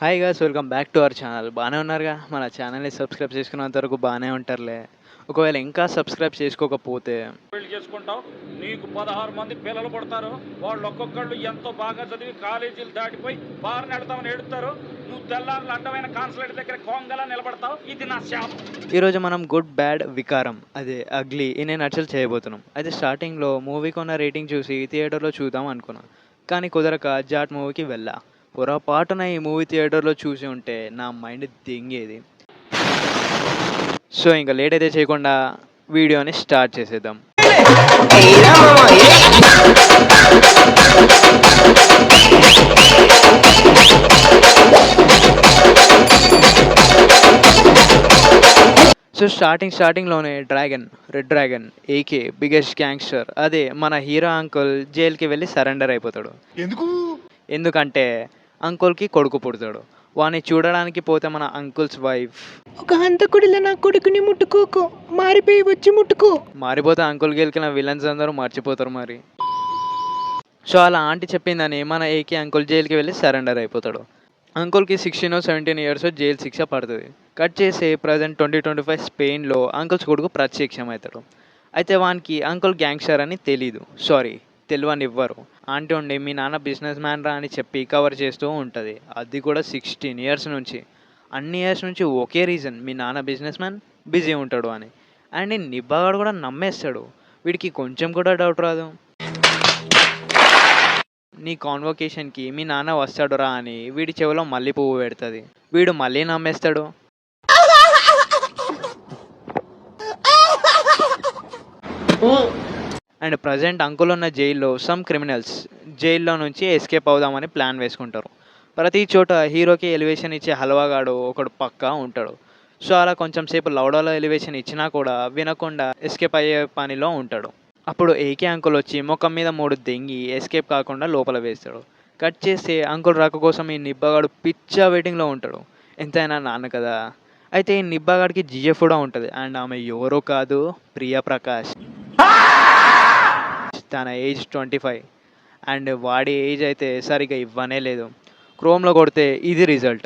Hi guys, welcome back to our channel. బాగానే ఉన్నారుగా? మన ఛానల్ని సబ్స్క్రైబ్ చేసుకున్నంత వరకు బాగానే ఉంటారులే. ఒకవేళ ఇంకా సబ్స్క్రైబ్ చేసుకోకపోతే పెళ్లి చేసుకుంటావు, నీకు 16 మంది పిల్లలు పుడతారు. వాళ్ళు ఒక్కొక్కళ్ళు ఎంతో బాగా చదివి కాలేజీలు దాటిపోయి బారిన వెళ్తామని ఏడుతారు. నువ్వు తెల్లారులు అడ్డమైన కాన్సులేట్ దగ్గర కోంగలా నిలబడతావు. ఇది నా శాపం. ఈరోజు మనం గుడ్ బ్యాడ్ వికారం అదే అగ్లీ ఇన్ ఏ నట్షల్ చేయబోతున్నాం. అయితే స్టార్టింగ్లో మూవీకి ఉన్న రేటింగ్ చూసి థియేటర్లో చూద్దాం అనుకున్నాం, కానీ కుదరక జాట్ మూవీకి వెళ్ళా. పొరపాటున ఈ మూవీ థియేటర్లో చూసి ఉంటే నా మైండ్ దింగేది. సో ఇంకా లేట్ అయితే చేయకుండా వీడియోని స్టార్ట్ చేసేద్దాం. సో స్టార్టింగ్లోనే red dragon AK biggest gangster అదే మన హీరో అంకుల్ జైలుకి వెళ్ళి సరెండర్ అయిపోతాడు. ఎందుకంటే అంకుల్కి కొడుకు పుడతాడు. వాడిని చూడడానికి పోతే మన అంకుల్స్ వైఫ్, ఒక హంతకుడిలా నా కొడుకుని ముట్టుకోకు, మారిపోయి వచ్చి ముట్టుకో. మారిపోతే అంకుల్ గెలికిన విలన్స్ అందరూ మర్చిపోతారు మరి. సో అలా ఆంటీ చెప్పిందని మన ఏకే అంకుల్ జైలుకి వెళ్ళి సరెండర్ అయిపోతాడు. అంకుల్కి 16 or 17 years జైలు శిక్ష పడుతుంది. కట్ చేసి ప్రజెంట్ 2025 స్పెయిన్లో అంకుల్స్ కొడుకు ప్రత్యక్షం అవుతాడు. అయితే వానికి అంకుల్ గ్యాంగ్స్టర్ అని తెలీదు, తెలియనివ్వరు. ఆంటీ ఉండి మీ నాన్న బిజినెస్ మ్యాన్ రా అని చెప్పి కవర్ చేస్తూ ఉంటుంది. అది కూడా 16 years నుంచి. అన్ని ఇయర్స్ నుంచి ఒకే రీజన్, మీ నాన్న బిజినెస్ మ్యాన్, బిజీ ఉంటాడు అని. అండ్ ఈ నిబ్బాగాడు కూడా నమ్మేస్తాడు. వీడికి కొంచెం కూడా డౌట్ రాదు. నీ కాన్వొకేషన్కి మీ నాన్న వస్తాడురా అని వీడి చెవిలో మళ్ళీ పువ్వు పెడుతుంది. వీడు మళ్ళీ నమ్మేస్తాడు. అండ్ ప్రజెంట్ అంకుల్ ఉన్న జైల్లో సమ్ క్రిమినల్స్ జైల్లో నుంచి ఎస్కేప్ అవుదామని ప్లాన్ వేసుకుంటారు. ప్రతి చోట హీరోకి ఎలివేషన్ ఇచ్చే హల్వాగాడు ఒకడు పక్కా ఉంటాడు. సో అలా కొంచెం సేపు లౌడాలో ఎలివేషన్ ఇచ్చినా కూడా వినకుండా ఎస్కేప్ అయ్యే పనిలో ఉంటాడు. అప్పుడు ఏకే అంకుల్ వచ్చి ముఖం మీద 3 దెంగి ఎస్కేప్ కాకుండా లోపల వేస్తాడు. కట్ చేస్తే అంకుల్ రాక కోసం ఈ నిబ్బగాడు పిచ్చా వెయిటింగ్లో ఉంటాడు. ఎంతైనా నాన్న కదా. అయితే ఈ నిబ్బగాడికి జిఎఫ్ కూడా ఉంటుంది. అండ్ ఆమె ఎవరో కాదు, ప్రియా ప్రకాష్. తన ఏజ్ 25 అండ్ వాడి ఏజ్ అయితే సరిగా ఇవ్వనే లేదు. క్రోమ్లో కొడితే ఇది రిజల్ట్.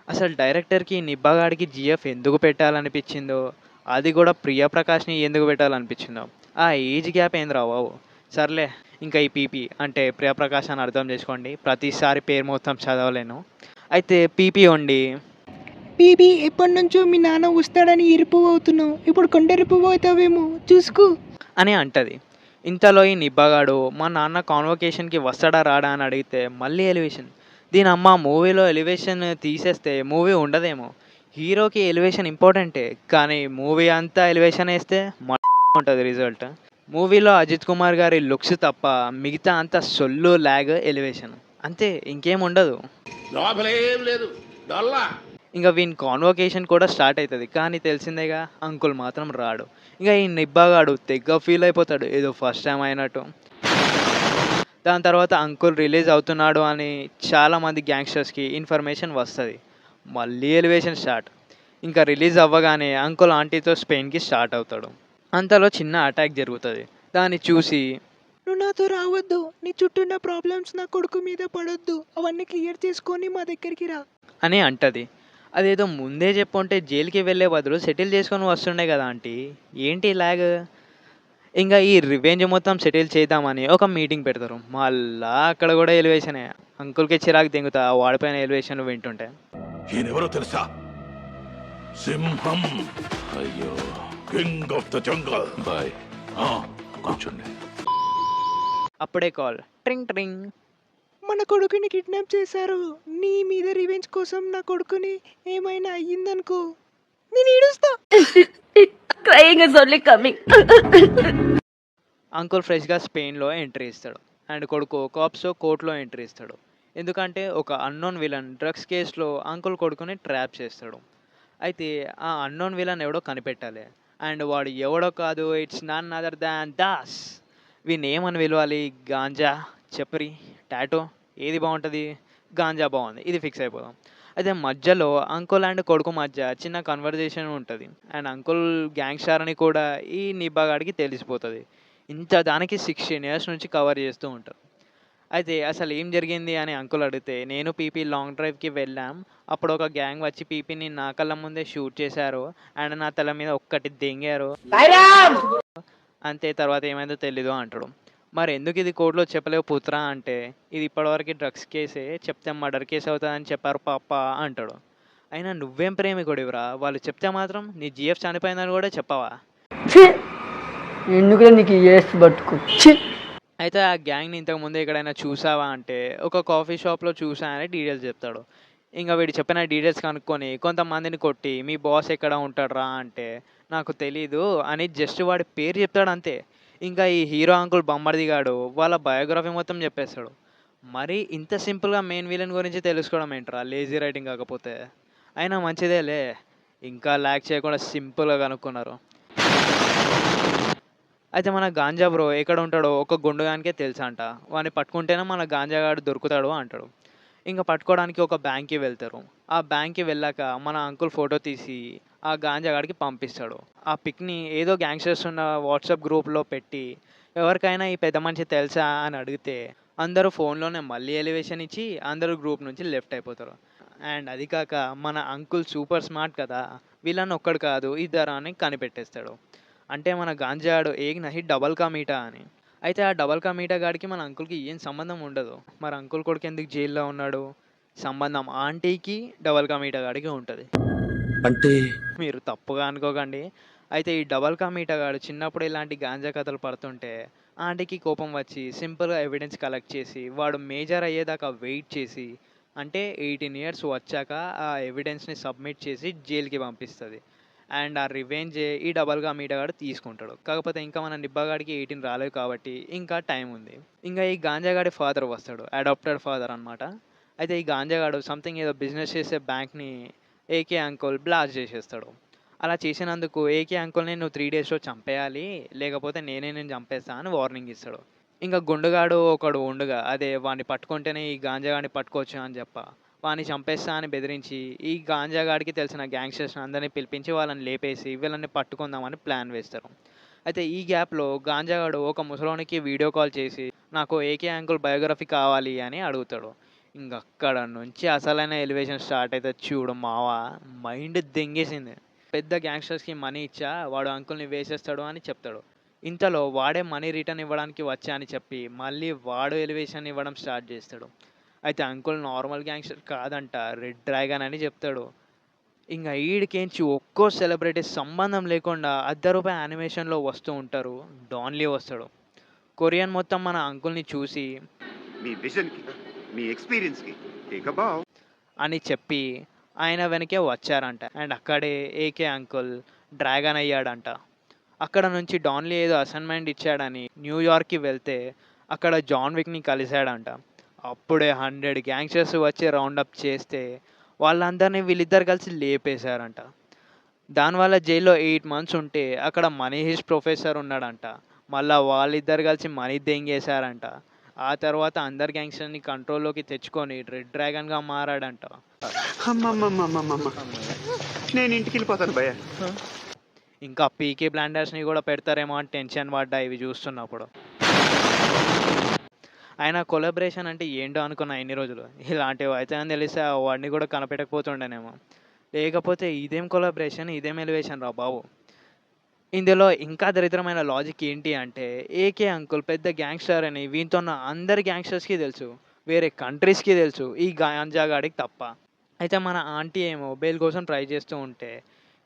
అసలు డైరెక్టర్కి నిబ్బగాడికి జిఎఫ్ ఎందుకు పెట్టాలనిపించిందో, అది కూడా ప్రియా ప్రకాష్ని ఎందుకు పెట్టాలనిపించిందో, ఆ ఏజ్ గ్యాప్ ఏంది రావు. సర్లే, ఇంకా ఈ పీపీ అంటే ప్రియప్రకాష్ అని అర్థం చేసుకోండి. ప్రతిసారి పేరు మొత్తం చదవలేను. అయితే పీపీ ఉండి బీబీ ఎప్పటి నుంచో మీ నాన్న వస్తాడని ఇరుపు అవుతున్నావు, ఇప్పుడు కొండెరుపు అవుతావేమో చూసుకో అని అంటది. ఇంతలో ఈ నిబ్బగాడు మా నాన్న కాన్వొకేషన్కి వస్తాడా రాడా అని అడిగితే మళ్ళీ ఎలివేషన్. దీని అమ్మ, మూవీలో ఎలివేషన్ తీసేస్తే మూవీ ఉండదేమో. హీరోకి ఎలివేషన్ ఇంపార్టెంటే, కానీ మూవీ అంతా ఎలివేషన్ వేస్తే ఉంటుంది రిజల్ట్. మూవీలో అజిత్ కుమార్ గారి లుక్స్ తప్ప మిగతా అంతా సొల్లు, ల్యాగ్, ఎలివేషన్ అంతే, ఇంకేం ఉండదు. ఇంకా వీని కాన్వొకేషన్ కూడా స్టార్ట్ అవుతుంది, కానీ తెలిసిందేగా అంకుల్ మాత్రం రాడు. ఇంకా ఈ నిబ్బాగాడు తెగ్గ ఫీల్ అయిపోతాడు, ఏదో ఫస్ట్ టైం అయినట్టు. దాని తర్వాత అంకుల్ రిలీజ్ అవుతున్నాడు అని చాలామంది గ్యాంగ్స్టర్స్కి ఇన్ఫర్మేషన్ వస్తుంది. మళ్ళీ ఎలివేషన్ స్టార్ట్. ఇంకా రిలీజ్ అవ్వగానే అంకుల్ ఆంటీతో స్పెయిన్కి స్టార్ట్ అవుతాడు. అంతలో చిన్న అటాక్ జరుగుతుంది. దాన్ని చూసి నువ్వు నాతో రావద్దు, నీ చుట్టూ ఉన్న ప్రాబ్లమ్స్ నా కొడుకు మీద పడొద్దు, అవన్నీ క్లియర్ చేసుకొని మా దగ్గరికి రా అని అంటది. అదేదో ముందే చెప్పుంటే జైలుకి వెళ్ళే బదులు సెటిల్ చేసుకొని వస్తుండే కదా ఆంటీ, ఏంటి లాగ్. ఇంకా ఈ రివెంజ్ మొత్తం సెటిల్ చేద్దామని ఒక మీటింగ్ పెడతారు. మళ్ళా అక్కడ కూడా ఎలివేషనే. అంకుల్కి చిరాకు దింగుతా వాడిపోయిన ఎలివేషన్ వింటుంటే. ఈయనెవరో తెలుసా? సింహం. అయ్యో, king of the jungle. Boy, కూర్చోండి. అప్పుడే కాల్ ట్రింగ్ ట్రింగ్. మన కొడుకుని కిడ్నాప్ చేశారు, నీ మీద రివెంజ్ కోసం నా కొడుకుని ఏమైనా అయ్యిందనుకో నేను ఏడుస్తా. Crying is only coming. Uncle ఫ్రెష్గా స్పెయిన్లో ఎంట్రీ ఇస్తాడు. అండ్ కొడుకు కాప్స్తో కోర్టులో ఎంట్రీ ఇస్తాడు. ఎందుకంటే ఒక అన్నోన్ విలన్ డ్రగ్స్ కేసులో అంకుల్ కొడుకుని ట్రాప్ చేస్తాడు. అయితే ఆ అన్నోన్ విలన్ ఎవడో కనిపెట్టాలి. అండ్ వాడు ఎవడో కాదు, it's none other than Das. వీని ఏమని పిలవాలి? గాంజా, చప్రి, టాటో, ఏది బాగుంటుంది? గాంజా బాగుంది, ఇది ఫిక్స్ అయిపోదాం. అయితే మధ్యలో అంకుల్ అండ్ కొడుకు మధ్య చిన్న కన్వర్జేషన్ ఉంటుంది. అండ్ అంకుల్ గ్యాంగ్స్టర్ అని కూడా ఈ నిబ్బాగాడికి తెలిసిపోతుంది. ఇంత దానికి 16 years నుంచి కవర్ చేస్తూ ఉంటారు. అయితే అసలు ఏం జరిగింది అని అంకుల్ అడిగితే, నేను పీపీ లాంగ్ డ్రైవ్‌కి వెళ్ళాం. అప్పుడు ఒక గ్యాంగ్ వచ్చి పీపీని నా కళ్ళ ముందే షూట్ చేశారు. అండ్ నా తల మీద ఒక్కటి దెంగారు. అంతే, తర్వాత ఏమైందో తెలీదు అంటాడు. మరి ఎందుకు ఇది కోర్ట్‌లో చెప్పలేవు పుత్రా అంటే, ఇది ఇప్పటివరకు డ్రగ్స్ కేసే, చెప్తే మర్డర్ కేస్ అవుతదని చెప్పారు పాప అంటాడు. అయినా నువ్వేం ప్రేమికుడివిరా, వాళ్ళు చెప్తే మాత్రం నీ జీఎఫ్ చనిపోయిందని కూడా చెప్పవా? ఛీ! ఎందుకురా నీకు ఈ ఏస్ బతుకు ఛీ! అయితే ఆ గ్యాంగ్‌ని ఇంతకుముందే ఎక్కడైనా చూసావా అంటే, ఒక కాఫీ షాప్‌లో చూసా అని డీటెయిల్స్ చెప్తాడు. ఇంక వీడు చెప్పిన డీటెయిల్స్ కనుక్కొని కొంతమందిని కొట్టి, మీ బాస్ ఎక్కడ ఉంటాడురా అంటే, నాకు తెలీదు అని జస్ట్ వాడి పేరు చెప్తాడు అంతే. ఇంకా ఈ హీరో అంకుల్ బొమ్మడిది గాడు వాళ్ళ బయోగ్రఫీ మొత్తం చెప్పేస్తాడు. మరి ఇంత సింపుల్‌గా మెయిన్ విలన్ గురించి తెలుసుకోవడం ఏంట్రా, లేజీ రైటింగ్ కాకపోతే. అయినా మంచిదేలే, ఇంకా ల్యాగ్ చేయకుండా సింపుల్‌గా కనుక్కున్నారు. అయితే మన గాంజా బ్రో ఎక్కడ ఉంటాడో ఒక గుండుగానికే తెలుసంట. వాడిని పట్టుకుంటేనే మన గాంజాగాడు దొరుకుతాడు అంటాడు. ఇంక పట్టుకోవడానికి ఒక బ్యాంక్‌కి వెళ్తారు. ఆ బ్యాంక్‌కి వెళ్ళాక మన అంకుల్ ఫోటో తీసి ఆ గాంజాగాడికి పంపిస్తాడు. ఆ పిక్‌ని ఏదో గ్యాంగ్‌స్టర్స్ ఉన్న వాట్సాప్ గ్రూప్‌లో పెట్టి, ఎవరికైనా ఈ పెద్ద మనిషి తెలుసా అని అడిగితే, అందరూ ఫోన్‌లోనే మళ్ళీ ఎలివేషన్ ఇచ్చి అందరూ గ్రూప్ నుంచి లెఫ్ట్ అయిపోతారు. అండ్ అది కాక మన అంకుల్ సూపర్ స్మార్ట్ కదా! వీళ్ళని ఒక్కడు కాదు ఇద్దరు అని కనిపెట్టేస్తాడు. అంటే మన గాంజాడు ఏక్ నహీ డబల్ కా మీఠా అని. అయితే ఆ డబల్ కా మీఠా గాడికి మన అంకుల్‌కి ఏం సంబంధం ఉండదు. మరి అంకుల్ కొడుకు ఎందుకు జైల్‌లో ఉన్నాడు? సంబంధం ఆంటీకి, డబల్ కా మీఠా గాడికి ఉంటది. అంటే మీరు తప్పుగా అనుకోకండి. అయితే ఈ డబల్ కా మీఠా గాడు చిన్నప్పుడు ఇలాంటి గాంజా కథలు పడుతుంటే ఆంటీకి కోపం వచ్చి సింపుల్‌గా ఎవిడెన్స్ కలెక్ట్ చేసి, వాడు మేజర్ అయ్యేదాకా వెయిట్ చేసి, అంటే 18 ఇయర్స్ వచ్చాక ఆ ఎవిడెన్స్‌ని సబ్మిట్ చేసి జైలుకి పంపిస్తది. అండ్ ఆ రివెంజే ఈ డబల్ కా మీఠా గాడు తీసుకుంటాడు. కాకపోతే ఇంకా మన నిబ్బగాడికి 18 రాలేదు కాబట్టి ఇంకా టైం ఉంది. ఇంకా ఈ గాంజాగాడి ఫాదర్ వస్తాడు. అడాప్టెడ్ ఫాదర్ అనమాట. అయితే ఈ గాంజాగాడు సంథింగ్ ఏదో బిజినెస్ చేసే బ్యాంక్‌ని ఏకే అంకుల్ బ్లాస్ట్ చేసేస్తాడు. అలా చేసినందుకు ఏకే అంకుల్‌ని నువ్వు 3 డేస్‌లో చంపేయాలి, లేకపోతే నేనే నిన్ను చంపేస్తా అని వార్నింగ్ ఇస్తాడు. ఇంక గుండుగాడు ఒకడు ఉండుగా, అదే వాడిని పట్టుకుంటేనే ఈ గాంజాగాడిని పట్టుకోవచ్చు అని వాడిని చంపేస్తా అని బెదిరించి, ఈ గాంజాగాడికి తెలిసిన గ్యాంగ్‌స్టర్స్‌ని అందరిని పిలిపించి వాళ్ళని లేపేసి వీళ్ళని పట్టుకుందామని ప్లాన్ వేస్తారు. అయితే ఈ గ్యాప్‌లో గాంజాగాడు ఒక ముసలోనికి వీడియో కాల్ చేసి, నాకు ఏకే అంకుల్ బయోగ్రఫీ కావాలి అని అడుగుతాడు. ఇంగక్కడ నుంచి అసలైన ఎలివేషన్ స్టార్ట్ అయితది చూడు మావా, మైండ్ దెంగేసింది. పెద్ద గ్యాంగ్‌స్టర్స్‌కి మనీ ఇచ్చా, వాడు అంకుల్‌ని వేసేస్తాడు అని చెప్తాడు. ఇంతలో వాడే మనీ రిటర్న్ ఇవ్వడానికి వచ్చా అని చెప్పి, మళ్ళీ వాడు ఎలివేషన్ ఇవ్వడం స్టార్ట్ చేస్తాడు. అయితే అంకుల్ నార్మల్ గ్యాంగ్‌స్టర్ కాదంట, రెడ్ డ్రాగన్ అని చెప్తాడు. ఇంగ ఈడికేంచి ఒక్కో సెలబ్రిటీ సంబంధం లేకుండా రూ. 10 యానిమేషన్‌లో వస్తూ ఉంటారు. డాన్‌లీ వస్తాడు. కొరియన్ మొత్తం మన అంకుల్‌ని చూసి మీ విజన్‌కి, మీ ఎక్స్‌పీరియన్స్‌కి టేక్ ఎ బౌ. అని చెప్పి ఆయన వెనకే వచ్చారంట. అండ్ అక్కడే ఏకే అంకుల్ డ్రాగన్ అయ్యాడంట. అక్కడ నుంచి డాన్లీ ఏదో అసైన్మెంట్ ఇచ్చాడని న్యూయార్క్‌కి వెళ్తే అక్కడ జాన్ విక్‌ని కలిసాడంట. అప్పుడే 100 గ్యాంగ్‌స్టర్స్ వచ్చి రౌండప్ చేస్తే వాళ్ళందరిని వీళ్ళిద్దరు కలిసి లేపేశారంట. దానివల్ల జైల్‌లో 8 మంత్స్ ఉంటే అక్కడ మనీ హెయిస్ట్ ప్రొఫెసర్ ఉన్నాడంట. మళ్ళా వాళ్ళిద్దరు కలిసి మనీ దెంగేశారంట. ఆ తర్వాత అందరు గ్యాంగ్‌స్టర్‌ని కంట్రోల్‌లోకి తెచ్చుకొని రెడ్ డ్రాగన్‌గా మారాడంట. అమ్మమ్మమ్మమ్మమ్మమ్మ! నేను ఇంటికెళ్ళిపోతాను భయ్యా. ఇంకా పీకే బ్లైండర్స్‌ని కూడా పెడతారేమో అని టెన్షన్ పడ్డా ఇవి చూస్తున్నప్పుడు. ఆయన కొలాబరేషన్ అంటే ఏంటో అనుకున్నా ఇన్ని రోజులు. ఇలాంటివి అయితాయని తెలిస్తే ఆ వాడిని కూడా కనిపెట్టకపోతుండేనేమో. లేకపోతే ఇదేం కొలాబరేషన్, ఇదేం ఎలివేషన్ రా బాబు! ఇందులో ఇంకా దరిద్రమైన లాజిక్ ఏంటి అంటే, ఏకే అంకుల్ పెద్ద గ్యాంగ్‌స్టర్ అని వీనితో ఉన్న అందరి గ్యాంగ్‌స్టర్స్‌కి తెలుసు. వేరే కంట్రీస్‌కి తెలుసు. ఈ గాంజాగాడికి తప్ప. అయితే మన ఆంటీ ఏమో బెయిల్ కోసం ట్రై చేస్తూ ఉంటే,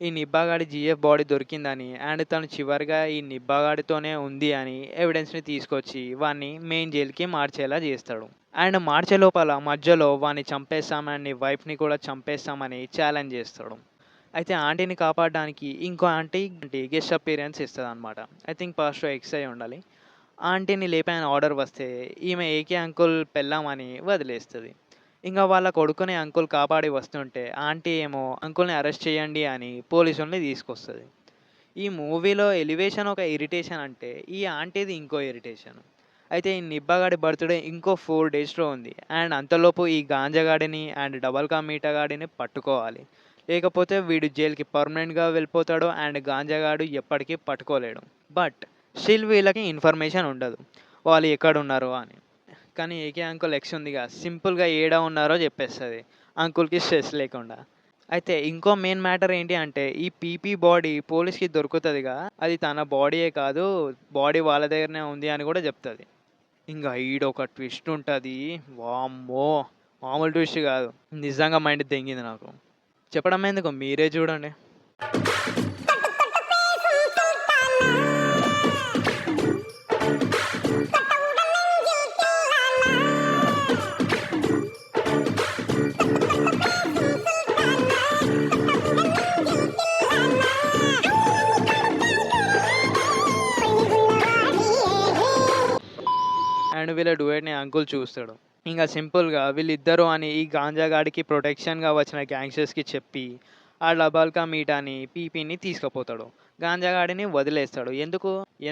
ఈ నిబ్బాగాడి జీఎఫ్ బాడీ దొరికిందని అండ్ తను చివరిగా ఈ నిబ్బాగాడితోనే ఉంది అని ఎవిడెన్స్‌ని తీసుకొచ్చి వాడిని మెయిన్ జైలుకి మార్చేలా చేస్తాడు. అండ్ మార్చే లోపల మధ్యలో వాడిని చంపేస్తామని నీ వైఫ్‌ని కూడా చంపేస్తామని ఛాలెంజ్ చేస్తాడు. అయితే ఆంటీని కాపాడడానికి ఇంకో ఆంటీ గెస్ట్ అపియరెన్స్ ఇస్తదనమాట. ఐ థింక్ పాస్టర్ ఎక్స్ అయి ఉండాలి. ఆంటీని లేపని ఆర్డర్ వస్తే ఈమె ఏకే అంకుల్ పెళ్ళామని వదిలేస్తది. ఇంక వాళ్ళ కొడుకుని అంకుల్ కాపాడి వస్తుంటే ఆంటీ ఏమో అంకుల్‌ని అరెస్ట్ చేయండి అని పోలీసుల్ని తీసుకొస్తది. ఈ మూవీలో ఎలివేషన్ ఒక ఇరిటేషన్ అంటే, ఈ ఆంటీది ఇంకో ఇరిటేషన్. అయితే ఈ నిబ్బాగాడి బర్త్‌డే ఇంకో 4 డేస్‌లో ఉంది. అండ్ అంతలోపు ఈ గాంజాగాడిని అండ్ డబల్ కా మీఠా గాడిని పట్టుకోవాలి. లేకపోతే వీడు జైలుకి పర్మనెంట్‌గా వెళ్ళిపోతాడు అండ్ గాంజాగాడు ఎప్పటికీ పట్టుకోలేడు. బట్ స్టిల్ వీళ్ళకి ఇన్ఫర్మేషన్ ఉండదు, వాళ్ళు ఎక్కడున్నారో అని. కానీ ఏకే అంకుల్ ఎక్స్ ఉందిగా, సింపుల్గా ఏడ ఉన్నారో చెప్పేస్తుంది అంకుల్కి స్ట్రెస్ లేకుండా. అయితే ఇంకో మెయిన్ మ్యాటర్ ఏంటి అంటే, ఈ పీపీ బాడీ పోలీస్కి దొరుకుతుందిగా, అది తన బాడీయే కాదు, బాడీ వాళ్ళ దగ్గరనే ఉంది అని కూడా చెప్తుంది. ఇంకా ఈడొక ట్విస్ట్ ఉంటుంది, వామ్మో మామూలు ట్విస్ట్ కాదు, నిజంగా మైండ్ తెంగింది నాకు. చెప్పడం ఎందుకు, మీరే చూడండి. అండ్ వీళ్ళ డుయెట్ని అంకుల్ చూస్తాడు. ఇంకా సింపుల్గా వీళ్ళిద్దరూ అని ఈ గాంజాగాడికి ప్రొటెక్షన్గా వచ్చిన గ్యాంగ్స్టర్స్కి చెప్పి ఆ డబల్కా మీట్ అని పీపీని తీసుకుపోతాడు. గాంజాగాడిని వదిలేస్తాడు.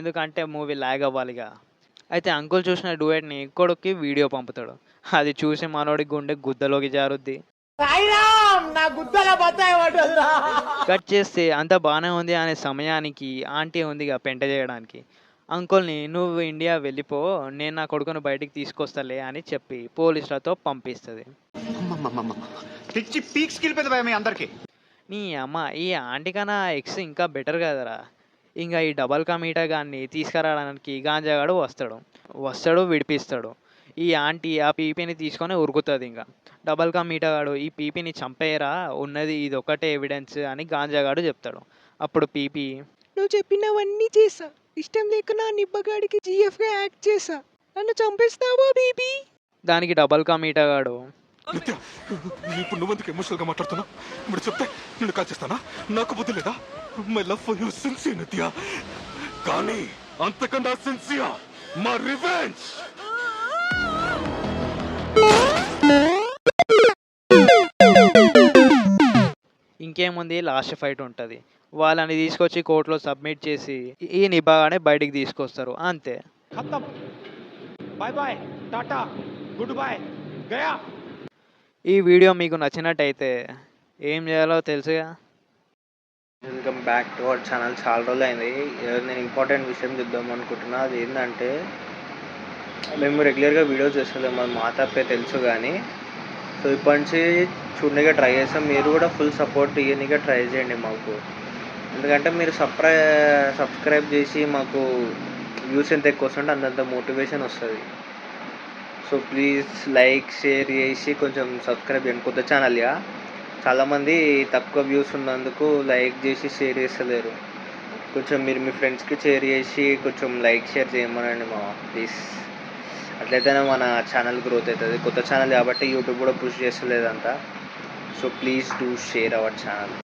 ఎందుకంటే మూవీ లాగ్ అవ్వాలిగా. అయితే అంకుల్ చూసిన డుయెట్ని కొడుక్కి వీడియో పంపుతాడు. అది చూసి మనోడి గుండె గుద్దలోకి జారుద్ది. కట్ చేస్తే అంత బాగానే ఉంది అనే సమయానికి ఆంటీ ఉందిగా పెంట చేయడానికి, అంకుల్ని నువ్వు ఇండియా వెళ్ళిపో, నేను నా కొడుకును బయటికి తీసుకొస్తాలే అని చెప్పి పోలీసులతో పంపిస్తుంది. పిచ్చి పీక్స్కి వెళ్ళిపోయింది భయ మీ అందరికి. నీ అమ్మ, ఈ ఆంటీ కన్నా ఎక్స్ ఇంకా బెటర్ కదరా. ఇంకా ఈ డబల్ కా మీటా గాన్ని తీసుకురావడానికి గాంజాగాడు వస్తాడు విడిపిస్తాడు. ఈ ఆంటీ ఆ పీపీని తీసుకొని ఉరుకుతుంది. ఇంకా డబల్ కా మీటగాడు ఈ పీపీని చంపేయరా, ఉన్నది ఇది ఒకటే ఎవిడెన్స్ అని గాంజాగాడు చెప్తాడు. అప్పుడు పీపీ, నువ్వు చెప్పినవన్నీ చేసా, ఇష్టం లేక నా నిబ్బగాడికి జిఎఫ్గా యాక్ట్ చేసా, నన్ను చంపేస్తావా బేబీ? దానికి డబల్ కా మీటగాడు, నిత్య, ఇప్పుడు నువ్వెందుకు ఎమోషనల్ గా మాట్లాడుతున్నావు? ఇప్పుడు చెప్తే నిన్ను కాల్ చేస్తానా? నాకు బుద్ధి లేదా? My love for you sincere నిత్య, కానీ అంతకన్నా సిన్సియర్ మా రివెంజ్. ఇంకేముంది, లాస్ట్ ఫైట్ ఉంటుంది. వాళ్ళని తీసుకొచ్చి కోర్టులో సబ్మిట్ చేసి ఈ నిబాగానే బయటికి తీసుకొస్తారు, అంతే. Bye bye, tata, good boy, గయా. ఈ వీడియో మీకు నచ్చినట్టయితే ఏం చేయాలో తెలుసుగా. Welcome back to our channel. చాలా రోజులు అయింది. ఈరోజు నేను ఇంపార్టెంట్ విషయం చెప్దాం అనుకుంటున్నా. అది ఏంటంటే, మేము రెగ్యులర్గా వీడియోస్ చేస్తలేము, అది మా తప్పే తెలుసు, కానీ సో ఇప్పటి నుంచి చూడనిగా ట్రై చేస్తాం. మీరు కూడా ఫుల్ సపోర్ట్ ఇవ్వనిగా ట్రై చేయండి మాకు. ఎందుకంటే మీరు సబ్స్క్రైబ్ చేసి మాకు వ్యూస్ ఎంత ఎక్కువ వస్తుంటే అంతంత మోటివేషన్ వస్తుంది. సో ప్లీజ్ లైక్ షేర్ చేసి కొంచెం సబ్స్క్రైబ్ చేయండి. కొత్త ఛానల్గా చాలామంది తక్కువ వ్యూస్ ఉన్నందుకు లైక్ చేసి షేర్ చేస్తలేరు. కొంచెం మీరు మీ ఫ్రెండ్స్కి షేర్ చేసి కొంచెం లైక్ షేర్ చేయమనండి మా ప్లీజ్. అట్లయితేనే మన ఛానల్ గ్రోత్ అవుతుంది. కొత్త ఛానల్ కాబట్టి యూట్యూబ్ కూడా పుష్ చేస్తలేదంతా. So please do share our channel.